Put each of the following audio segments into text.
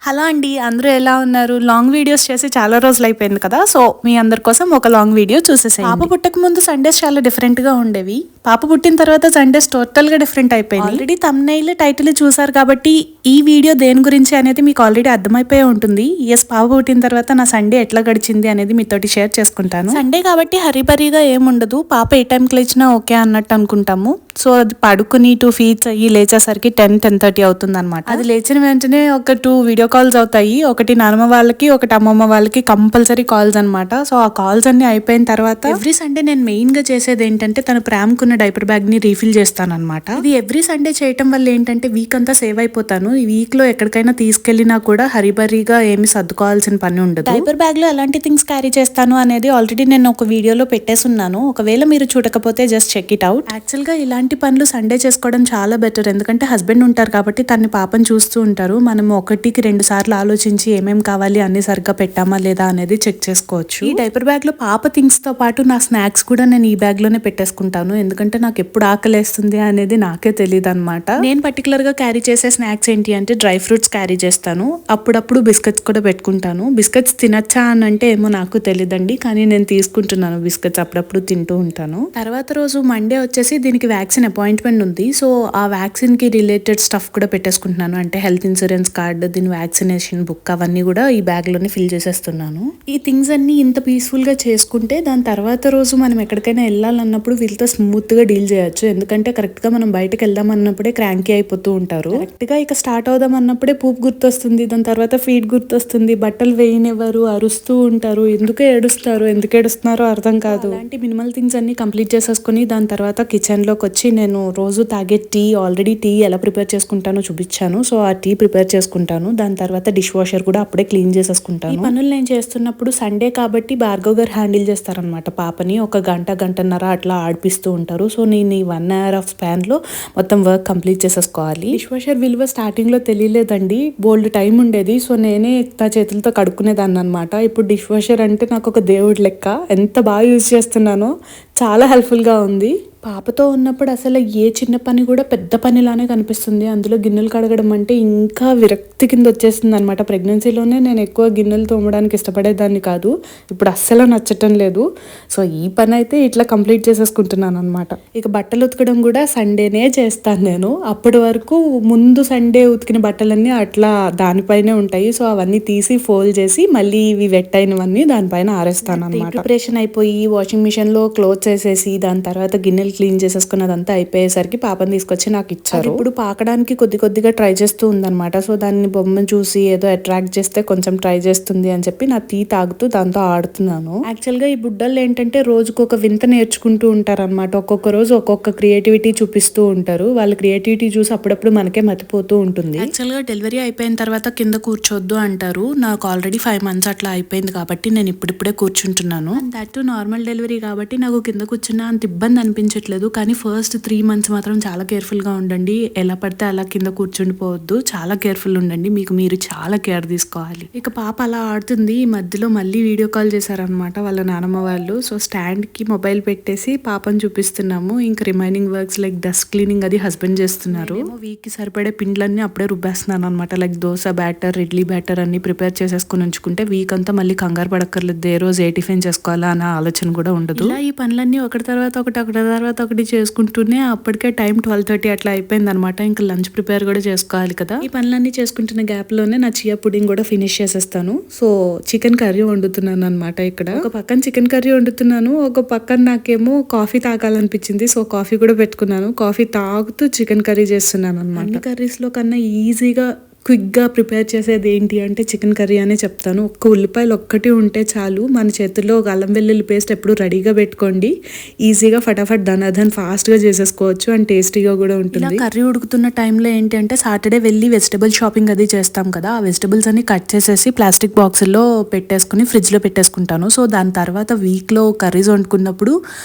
Hello అండి, అందరూ ఎలా ఉన్నారు? లాంగ్ వీడియోస్ చేసి చాలా రోజులు అయిపోయింది కదా. సో మీ అందరి కోసం ఒక లాంగ్ వీడియో చూసేసాయి. పాప పుట్టక ముందు సండేస్ చాలా డిఫరెంట్ గా ఉండేవి. పాప పుట్టిన తర్వాత సండేస్ టోటల్ గా డిఫరెంట్ అయిపోయింది. ఆల్రెడీ థంబ్నెయిల్ టైటిల్ చూసారు కాబట్టి ఈ వీడియో దేని గురించి అనేది మీకు ఆల్రెడీ అర్థమైపోయి ఉంటుంది. ఎస్, పాప పుట్టిన తర్వాత నా సండే ఎట్లా గడిచింది అనేది మీతోటి షేర్ చేసుకుంటాను. సండే కాబట్టి హరిబరిగా ఏముండదు. పాప ఏ టైంకి లేచినా ఓకే అన్నట్టు అనుకుంటాము. సో అది పడుకుని 2 ఫీట్స్ అయ్యి లేచేసరికి 10-10:30 అవుతుంది అనమాట. అది లేచిన వెంటనే ఒక 2 వీడియో కాల్స్ అవుతాయి. ఒకటి నానమ్మ వాళ్ళకి, ఒకటి అమ్మమ్మ వాళ్ళకి కంపల్సరీ కాల్స్ అనమాట. సో ఆ కాల్స్ అన్ని అయిపోయిన తర్వాత ఎవ్రీ సండే నేను మెయిన్ గా చేసేది ఏంటంటే తన ప్రేమకున్న డైపర్ బ్యాగ్ ని రీఫిల్ చేస్తాను అనమాట. ఇది ఎవ్రీ సండే చేయటం వల్ల ఏంటంటే వీక్ అంతా సేవ్ అయిపోతాను. ఈ వీక్ లో ఎక్కడికైనా తీసుకెళ్లినా కూడా హరిబరిగా ఏమి సర్దుకోవాల్సిన పని ఉండదు. డైపర్ బ్యాగ్ లో ఎలాంటి థింగ్స్ క్యారీ చేస్తాను అనేది ఆల్రెడీ నేను ఒక వీడియోలో పెట్టేసున్నాను. ఒకవేళ మీరు చూడకపోతే just check it out. Actual గా ఇలాంటి పనులు సండే చేసుకోవడం చాలా బెటర్. ఎందుకంటే హస్బెండ్ ఉంటారు కాబట్టి తన్ని పాపని చూస్తూ ఉంటారు. మనం 1-2 సార్లు ఆలోచించి ఏమేం కావాలి అన్ని సరిగ్గా పెట్టామా లేదా అనేది చెక్ చేసుకోవచ్చు. ఈ డైపర్ బ్యాగ్ లో పాప థింగ్స్ తో పాటు నా స్నాక్స్ కూడా నేను ఈ బ్యాగ్ లోనే పెట్టేసుకుంటాను. ఎందుకంటే నాకు ఎప్పుడు ఆకలేస్తుంది అనేది నాకే తెలియదు అనమాట. నేను పర్టికులర్ గా క్యారీ చేసే స్నాక్స్ ఏంటి అంటే డ్రై ఫ్రూట్స్ క్యారీ చేస్తాను. అప్పుడప్పుడు బిస్కెట్స్ కూడా పెట్టుకుంటాను. బిస్కెట్స్ తినచ్చా అని అంటే ఏమో నాకు తెలియదండి, కానీ నేను తీసుకుంటున్నాను బిస్కెట్స్, అప్పుడప్పుడు తింటూ ఉంటాను. తర్వాత రోజు మండే వచ్చేసి దీనికి వ్యాక్సిన్ అపాయింట్మెంట్ ఉంది. సో ఆ వ్యాక్సిన్ కి రిలేటెడ్ స్టఫ్ కూడా పెట్టేసుకుంటున్నాను. అంటే హెల్త్ ఇన్సూరెన్స్ కార్డు, దీని వ్యాక్సినేషన్ బుక్ అవన్నీ కూడా ఈ బ్యాగ్ లోనే ఫిల్ చేసేస్తున్నాను. ఈ థింగ్స్ అన్ని ఇంత పీస్ఫుల్ గా చేసుకుంటే దాని తర్వాత రోజు మనం ఎక్కడికైనా వెళ్ళాలన్నప్పుడు వీళ్ళతో స్మూత్ గా డీల్ చేయొచ్చు. ఎందుకంటే కరెక్ట్ గా మనం బయటకు వెళ్దాం అన్నప్పుడే క్రాంకీ అయిపోతూ ఉంటారు. కరెక్ట్ గా ఇక స్టార్ట్ అవుదాం అన్నప్పుడే పూపు గుర్తొస్తుంది, దాని తర్వాత ఫీడ్ గుర్తొస్తుంది, బట్టలు వేయనివ్వరు, అరుస్తూ ఉంటారు, ఎందుకు ఏడుస్తున్నారో అర్థం కాదు. అలాంటి మినిమల్ థింగ్స్ అన్ని కంప్లీట్ చేసేసుకుని దాని తర్వాత కిచెన్ లోకి వచ్చి నేను రోజు తాగే టీ, ఆల్రెడీ టీ ఎలా ప్రిపేర్ చేసుకుంటానో చూపించాను. సో ఆ టీ ప్రిపేర్ చేసుకుంటాను. దాని తర్వాత డిష్ వాషర్ కూడా అప్పుడే క్లీన్ చేసేసుకుంటాను. ఈ పనులు నేను చేస్తున్నప్పుడు సండే కాబట్టి భార్గవ్ గారు హ్యాండిల్ చేస్తారనమాట పాపని. ఒక గంటన్నర అట్లా ఆడిపిస్తూ ఉంటారు. సో నేను ఈ 1 hour ఆఫ్ స్పాన్ లో మొత్తం వర్క్ కంప్లీట్ చేసేసుకోవాలి. డిష్ వాషర్ విలువ స్టార్టింగ్ లో తెలియలేదండి, బోల్డ్ టైం ఉండేది. సో నేనే నా చేతులతో కడుక్కునేదాన్ని అనమాట. ఇప్పుడు డిష్ వాషర్ అంటే నాకు ఒక దేవుడి లెక్క. ఎంత బాగా యూజ్ చేస్తున్నానో, చాలా హెల్ప్ఫుల్ గా ఉంది. పాపతో ఉన్నప్పుడు అసలు ఏ చిన్న పని కూడా పెద్ద పనిలానే కనిపిస్తుంది. అందులో గిన్నెలు కడగడం అంటే ఇంకా విరక్తి కింద వచ్చేస్తుంది అనమాట. ప్రెగ్నెన్సీలోనే నేను ఎక్కువ గిన్నెలు తోమడానికి ఇష్టపడేదాన్ని కాదు, ఇప్పుడు అస్సలు నచ్చటం లేదు. సో ఈ పని అయితే ఇట్లా కంప్లీట్ చేసేసుకుంటున్నాను అనమాట. ఇక బట్టలు ఉతకడం కూడా సండేనే చేస్తాను నేను. అప్పటి వరకు ముందు సండే ఉతికిన బట్టలన్నీ అట్లా దానిపైనే ఉంటాయి. సో అవన్నీ తీసి ఫోల్డ్ చేసి మళ్ళీ ఇవి వెట్ అయినవన్నీ దానిపైన ఆరేస్తాను అనమాట. ప్రిపరేషన్ అయిపోయి వాషింగ్ మిషన్ లో క్లోత్స్ వేసేసి దాని తర్వాత గిన్నెలు క్లీన్ చేసేసుకున్నదంతా అయిపోయేసరికి పాపని తీసుకొచ్చి నాకు ఇచ్చారు. ఇప్పుడు పాకడానికి కొద్దిగా ట్రై చేస్తూ ఉందన్నమాట. సో దాన్ని బొమ్మను చూసి ఏదో అట్రాక్ట్ చేస్తే కొంచెం ట్రై చేస్తుంది అని చెప్పి నా టీ తాగుతూ దాంతో ఆడుతున్నాను. యాక్చువల్ గా ఈ బుడ్డలు ఏంటంటే రోజుకు ఒక వింత నేర్చుకుంటూ ఉంటారు అనమాట. ఒక్కొక్క రోజు ఒక్కొక్క క్రియేటివిటీ చూపిస్తూ ఉంటారు. వాళ్ళ క్రియేటివిటీ చూసి అప్పుడప్పుడు మనకే మతిపోతూ ఉంటుంది. యాక్చువల్ గా డెలివరీ అయిపోయిన తర్వాత కింద కూర్చోద్దు అంటారు. నాకు ఆల్రెడీ 5 months అట్లా అయిపోయింది కాబట్టి నేను ఇప్పుడిప్పుడే కూర్చుంటున్నాను. దట్ నార్మల్ డెలివరీ కాబట్టి నాకు కింద కూర్చున్నా అంత ఇబ్బంది అనిపించట్లేదు. కానీ ఫస్ట్ 3 months మాత్రం చాలా కేర్ఫుల్ గా ఉండండి. ఎలా పడితే అలా కింద కూర్చుండిపోవద్దు, చాలా కేర్ఫుల్ ఉండండి. మీరు చాలా కేర్ తీసుకోవాలి. ఇక పాప అలా ఆడుతుంది. ఈ మధ్యలో మళ్ళీ వీడియో కాల్ చేశారనమాట వాళ్ళ నానమ్మ వాళ్ళు. సో స్టాండ్ కి మొబైల్ పెట్టేసి పాపను చూపిస్తున్నాము. ఇంకా remaining works like dust cleaning అది హస్బెండ్ చేస్తున్నారు. వీక్ కి సరిపడే పిండ్లన్నీ అప్పుడే రుబ్బేస్తున్నాను అనమాట. Like dosa batter, idli batter అన్ని ప్రిపేర్ చేసేసుకుని ఉంచుకుంటే వీక్ అంతా మళ్ళీ కంగారు పడక్కర్లేదు. ఏ రోజు ఏ టిఫిన్ చేసుకోవాలా అనే ఆలోచన కూడా ఉండదు. ఇలా ఈ పనులన్నీ ఒకటి తర్వాత ఒకటి చేసుకుంటూనే అప్పటికే టైం 12:30 అట్లా అయిపోయింది అనమాట. ఇంకా లంచ్ ప్రిపేర్ కూడా చేసుకోవాలి కదా. ఈ పనులన్నీ చేసుకుంటున్న గ్యాప్ లోనే నా చియా పుడింగ్ కూడా ఫినిష్ చేసేస్తాను. సో చికెన్ కర్రీ వండుతున్నాను అనమాట. ఇక్కడ ఒక పక్కన చికెన్ కర్రీ వండుతున్నాను, ఒక పక్కన నాకేమో కాఫీ తాగాలనిపించింది. సో కాఫీ కూడా పెట్టుకున్నాను. కాఫీ తాగుతూ చికెన్ కర్రీ చేస్తున్నాను అనమాట. అన్ని కర్రీస్ లో కన్నా ఈజీగా క్విక్గా ప్రిపేర్ చేసేది ఏంటి అంటే చికెన్ కర్రీ అనే చెప్తాను. ఒక్క ఉల్లిపాయలు ఒక్కటి ఉంటే చాలు. మన చేతుల్లో ఒక అల్లం వెల్లుల్లి పేస్ట్ ఎప్పుడు రెడీగా పెట్టుకోండి. ఈజీగా ఫటాఫట్ ధనాధన్ ఫాస్ట్గా చేసేసుకోవచ్చు అండ్ టేస్టీగా కూడా ఉంటుంది. కర్రీ ఉడుకుతున్న టైంలో ఏంటి అంటే సాటర్డే వెళ్ళి వెజిటబుల్ షాపింగ్ అది చేస్తాం కదా. ఆ వెజిటబుల్స్ అన్ని కట్ చేసేసి ప్లాస్టిక్ బాక్సుల్లో పెట్టేసుకుని ఫ్రిడ్జ్లో పెట్టేసుకుంటాను. సో దాని తర్వాత వీక్లో కర్రీస్ వండుకున్నప్పుడు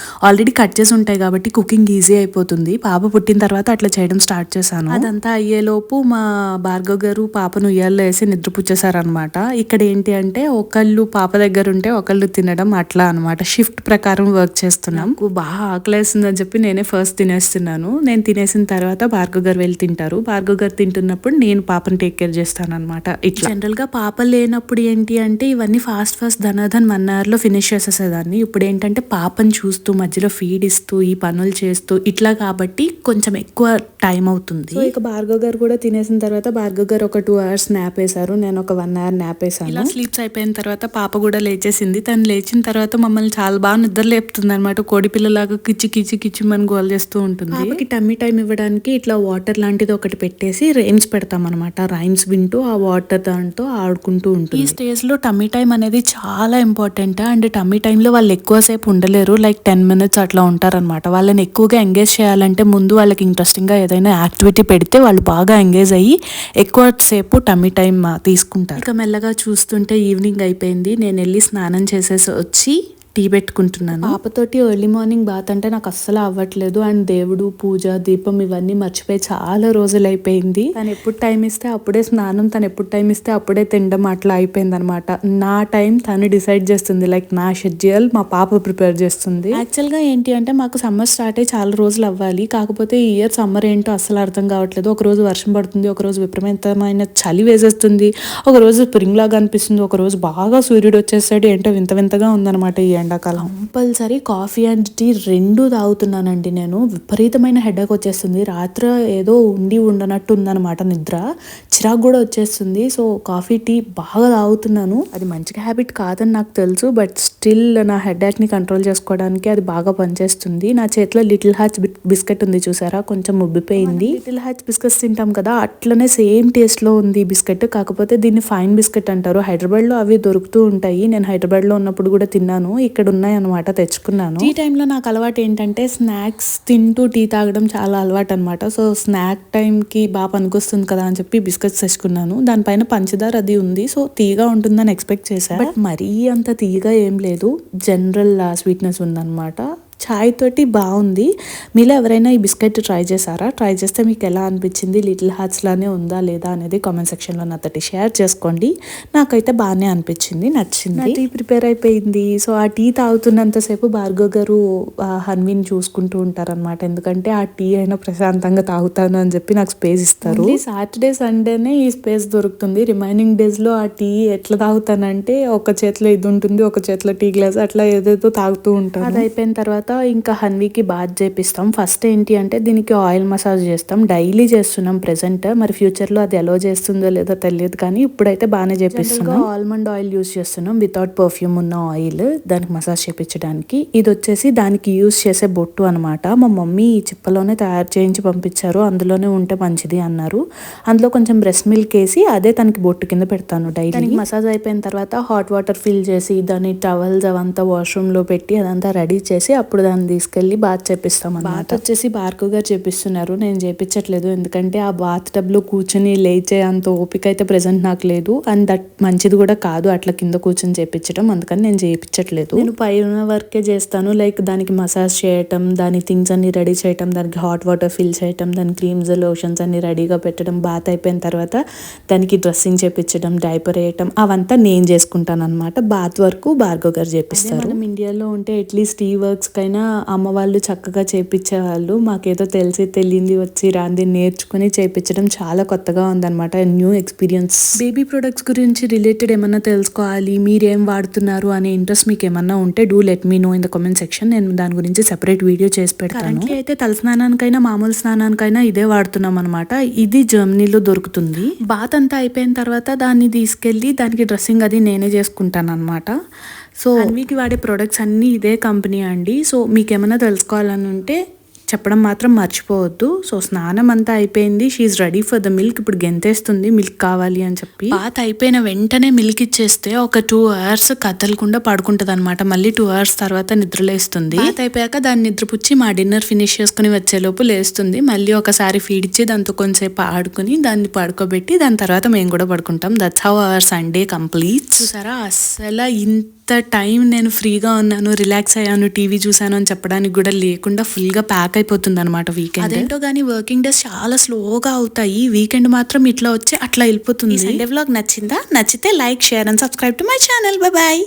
ఆల్రెడీ కట్ చేసి ఉంటాయి కాబట్టి కుకింగ్ ఈజీ అయిపోతుంది. పాప పుట్టిన తర్వాత అట్లా చేయడం స్టార్ట్ చేశాను. అదంతా అయ్యేలోపు మా భార్గవ్ గారు పాపను ఉయ్యాల్లో వేసి నిద్రపుచ్చేసారనమాట. ఇక్కడ ఏంటి అంటే ఒకళ్ళు పాప దగ్గర ఉంటే ఒకళ్ళు తినడం అట్లా అనమాట. షిఫ్ట్ ప్రకారం వర్క్ చేస్తున్నాం. బాగా ఆకలేస్తుందని చెప్పి నేనే ఫస్ట్ తినేస్తున్నాను. నేను తినేసిన తర్వాత భార్గవ్ గారు వెళ్ళి తింటారు. భార్గవ్ గారు తింటున్నప్పుడు నేను పాపను టేక్ కేర్ చేస్తాను అనమాట. ఇట్లా జనరల్ గా పాప లేనప్పుడు ఏంటి అంటే ఇవన్నీ ఫాస్ట్ ధనాధన్ 1 hour లో ఫినిష్ చేసేసేదాన్ని. ఇప్పుడు ఏంటంటే పాపను చూస్తూ మధ్యలో ఫీడ్ ఇస్తూ ఈ పనులు చేస్తూ ఇట్లా కాబట్టి కొంచెం ఎక్కువ టైం అవుతుంది. సో ఇక భార్గవ్ గారు కూడా తినేసిన తర్వాత భార్గవ్ గారు ఒక 2 hours నాప్ వేశారు. నేను ఒక 1 hour నాప్ వేసాను. ఇలా స్లీప్స్ అయిపోయిన తర్వాత పాప కూడా లేచేసింది. తను లేచిన తర్వాత మమ్మల్ని చాలా బాగా నిద్ర లేపుతుంది అనమాట. కోడి పిల్లలాగా కిచ్చి కిచ్చి కిచ్చి మన గోల్ చేస్తూ ఉంటుంది. పాపకి టమ్మీ టైం ఇవ్వడానికి ఇట్లా వాటర్ లాంటిది ఒకటి పెట్టేసి రైమ్స్ పెడతాం అనమాట. రైమ్స్ వింటూ ఆ వాటర్ దాంతో ఆడుకుంటూ ఉంటుంది. ఈ స్టేజ్ లో టమ్మీ టైం అనేది చాలా ఇంపార్టెంట్. అండ్ టమ్మీ టైంలో వాళ్ళు ఎక్కువసేపు ఉండలేరు. లైక్ 10 minutes అట్లా ఉంటారనమాట. వాళ్ళని ఎక్కువగా ఎంగేజ్ చేయాలంటే ముందు వాళ్ళకి ఇంట్రెస్టింగ్ గా ఏదైనా యాక్టివిటీ పెడితే వాళ్ళు బాగా ఎంగేజ్ అయ్యి ఎక్కువ సేపు టమ్మీ టైం తీసుకుంటారు. ఇక మెల్లగా చూస్తుంటే ఈవినింగ్ అయిపోయింది. నేను వెళ్ళి స్నానం చేసేసి వచ్చి టీ పెట్టుకుంటున్నాను. పాపతోటి ఎర్లీ మార్నింగ్ బాత్ అంటే నాకు అస్సలు అవ్వట్లేదు. అండ్ దేవుడు పూజ దీపం ఇవన్నీ మర్చిపోయి చాలా రోజులు అయిపోయింది. తను ఎప్పుడు టైం ఇస్తే అప్పుడే స్నానం, తను ఎప్పుడు టైం ఇస్తే అప్పుడే తినడం అట్లా అయిపోయింది అనమాట. నా టైం తను డిసైడ్ చేస్తుంది. లైక్ నా షెడ్యూల్ మా పాప ప్రిపేర్ చేస్తుంది. యాక్చువల్ గా ఏంటి అంటే మాకు సమ్మర్ స్టార్ట్ అయ్యి చాలా రోజులు అవ్వాలి. కాకపోతే ఈ ఇయర్ సమ్మర్ ఏంటో అస్సలు అర్థం కావట్లేదు. ఒక రోజు వర్షం పడుతుంది, ఒక రోజు విపరీతమైన చలి వేసేస్తుంది, ఒక రోజు స్ప్రింగ్ లాగా అనిపిస్తుంది, ఒక రోజు బాగా సూర్యుడు వచ్చేసాడు. ఏంటో వింత వింతగా ఉందన్నమాట ఈ ఎండాకాలం. కంపల్సరీ కాఫీ అండ్ టీ 2 తాగుతున్నానండి నేను. విపరీతమైన హెడేక్ వచ్చేస్తుంది. రాత్రి ఏదో ఉండనట్టు ఉందన్నమాట నిద్ర. చిరాకు కూడా వచ్చేస్తుంది. సో కాఫీ టీ బాగా తాగుతున్నాను. అది మంచిగా హ్యాబిట్ కాదని నాకు తెలుసు. బట్ స్టిల్ నా హెడేక్ ని కంట్రోల్ చేసుకోవడానికి అది బాగా పనిచేస్తుంది. నా చేతిలో లిటిల్ హార్ట్స్ బిస్కెట్ ఉంది చూసారా, కొంచెం ఉబ్బిపోయింది. లిటిల్ హార్ట్స్ బిస్కెట్స్ తింటాం కదా, అట్లనే సేమ్ టేస్ట్ లో ఉంది ఈ బిస్కెట్. కాకపోతే దీన్ని ఫైన్ బిస్కెట్ అంటారు. హైదరాబాద్ లో అవి దొరుకుతూ ఉంటాయి. నేను హైదరాబాద్ లో ఉన్నప్పుడు కూడా తిన్నాను. ఇక్కడ ఉన్నాయి అనమాట, తెచ్చుకున్నాను. టీ టైంలో నాకు అలవాటు ఏంటంటే స్నాక్స్ తింటూ టీ తాగడం చాలా అలవాటు అనమాట. సో స్నాక్ టైంకి బాగా పనికొస్తుంది కదా అని చెప్పి బిస్కెట్స్ తెచ్చుకున్నాను. దానిపైన పంచదార అది ఉంది. సో తీగా ఉంటుందని ఎక్స్పెక్ట్ చేశాను. బట్ మరీ అంత తీగా ఏం లేదు, జనరల్ స్వీట్నెస్ ఉందన్నమాట. చాయ్ తోటి బాగుంది. మీలో ఎవరైనా ఈ బిస్కెట్ ట్రై చేశారా? ట్రై చేస్తే మీకు ఎలా అనిపించింది? లిటిల్ హార్ట్స్ లానే ఉందా లేదా అనేది కామెంట్ సెక్షన్లో నాతోటి షేర్ చేసుకోండి. నాకైతే బాగానే అనిపించింది, నచ్చింది. టీ ప్రిపేర్ అయిపోయింది. సో ఆ టీ తాగుతున్నంతసేపు భార్గవ్ గారు హన్విని చూసుకుంటూ ఉంటారనమాట. ఎందుకంటే ఆ టీ అయినా ప్రశాంతంగా తాగుతాను అని చెప్పి నాకు స్పేస్ ఇస్తారు. సాటర్డే సండేనే ఈ స్పేస్ దొరుకుతుంది. రిమైనింగ్ డేస్ లో ఆ టీ ఎట్లా తాగుతానంటే ఒక చేతిలో ఇది ఉంటుంది, ఒక చేతిలో టీ గ్లాస్, అట్లా ఏదేదో తాగుతూ ఉంటాను. అది అయిపోయిన తర్వాత ఇంకా హన్వికి బాత్ చేపిస్తాం. ఫస్ట్ ఏంటి అంటే దీనికి ఆయిల్ మసాజ్ చేస్తాం. డైలీ చేస్తున్నాం ప్రెసెంట్. మరి ఫ్యూచర్ లో అది ఎలా చేస్తుందో లేదో తెలియదు, కానీ ఇప్పుడైతే బాగానే చేపిస్తున్నాం. ఆల్మండ్ ఆయిల్ యూస్ చేస్తున్నాం, వితౌట్ పర్ఫ్యూమ్ ఉన్న ఆయిల్, దానికి మసాజ్ చేపించడానికి. ఇది వచ్చేసి దానికి యూస్ చేసే బొట్టు అనమాట. మా మమ్మీ ఈ చిప్పలోనే తయారు చేయించి పంపించారు. అందులోనే ఉంటే మంచిది అన్నారు. అందులో కొంచెం బ్రెస్ట్ మిల్క్ వేసి అదే తనకి బొట్టు కింద పెడతాను డైలీ. దానికి మసాజ్ అయిపోయిన తర్వాత హాట్ వాటర్ ఫిల్ చేసి దాని టవల్స్ అవంతా వాష్రూమ్ లో పెట్టి అదంతా రెడీ చేసి అప్పుడు దాన్ని తీసుకెళ్లి బాత్ చేపిస్తాం. బాత్ వచ్చేసి భార్గవ్ గారు చేపిస్తున్నారు, నేను చేపించట్లేదు. ఎందుకంటే ఆ బాత్ టబ్ లో కూర్చొని లేచే అంత ఓపిక అయితే ప్రెసెంట్ నాకు లేదు. అండ్ దట్ మంచిది కూడా కాదు అట్లా కింద కూర్చొని చేపించడం. అందుకని నేను చేయించట్లేదు. నేను పైన వర్కే చేస్తాను. లైక్ దానికి మసాజ్ చేయటం, దాని థింగ్స్ అన్ని రెడీ చేయటం, దానికి హాట్ వాటర్ ఫిల్ చేయటం, దాని క్రీమ్స్ లోషన్స్ అన్ని రెడీగా పెట్టడం, బాత్ అయిపోయిన తర్వాత దానికి డ్రెస్సింగ్ చేపించడం, డైపర్ వేయటం, అవంతా నేను చేసుకుంటాను అనమాట. బాత్ వరకు భార్గవ్ గారు చేపిస్తారు. మనం ఇండియాలో ఉంటే అట్లీస్ట్ ఈ వర్క్స్ కైనా అమ్మ వాళ్ళు చక్కగా చేపించేవాళ్ళు. మాకేదో తెలియంది వచ్చి రాంది నేర్చుకుని చేపించడం చాలా కొత్తగా ఉందన్నమాట. New experience. బేబీ ప్రొడక్ట్స్ గురించి రిలేటెడ్ ఏమన్నా తెలుసుకోవాలి, మీరేం వాడుతున్నారు అనే ఇంట్రెస్ట్ మీకు ఏమన్నా ఉంటే do let me know in the comment section. నేను దాని గురించి సెపరేట్ వీడియో చేసి పెడతాను. అయితే తల స్నానానికైనా మామూలు స్నానానికైనా ఇదే వాడుతున్నాం అనమాట. ఇది జర్మనీలో దొరుకుతుంది. బాత్ అంతా అయిపోయిన తర్వాత దాన్ని తీసుకెళ్లి దానికి డ్రెస్సింగ్ అది నేనే చేసుకుంటాను అనమాట. సో హన్వికి వాడే ప్రొడక్ట్స్ అన్నీ ఇదే కంపెనీ అండి. సో మీకు ఏమైనా తెలుసుకోవాలని ఉంటే చెప్పడం మాత్రం మర్చిపోవద్దు. సో స్నానం అంతా అయిపోయింది. She's ready for the milk. ఇప్పుడు గెంతేస్తుంది మిల్క్ కావాలి అని చెప్పి. బాత్ అయిపోయిన వెంటనే మిల్క్ ఇచ్చేస్తే ఒక 2 hours కదలకుండా పడుకుంటది అనమాట. మళ్ళీ 2 hours తర్వాత నిద్రలేస్తుంది. బాత్ అయిపోయాక దాన్ని నిద్రపుచ్చి మా డిన్నర్ ఫినిష్ చేసుకుని వచ్చేలోపు లేస్తుంది. మళ్ళీ ఒకసారి ఫీడ్ ఇచ్చి దాంతో కొంచెంసేపు ఆడుకుని దాన్ని పడుకోబెట్టి దాని తర్వాత మేము కూడా పడుకుంటాం. That's how our Sunday complete. చూసారా అసలు ఇంత టైం నేను ఫ్రీగా ఉన్నాను, రిలాక్స్ అయ్యాను, టీవీ చూసాను అని చెప్పడానికి కూడా లేకుండా ఫుల్గా ప్యాక్ అయిపోతుంది అనమాట వీకెండ్. అదేంటో కానీ వర్కింగ్ డేస్ చాలా స్లోగా అవుతాయి, వీకెండ్ మాత్రం ఇట్లా వచ్చి అట్లా వెళ్ళిపోతుంది. సండే వ్లాగ్ నచ్చిందా? నచ్చితే like, share and subscribe to my channel. Bye bye.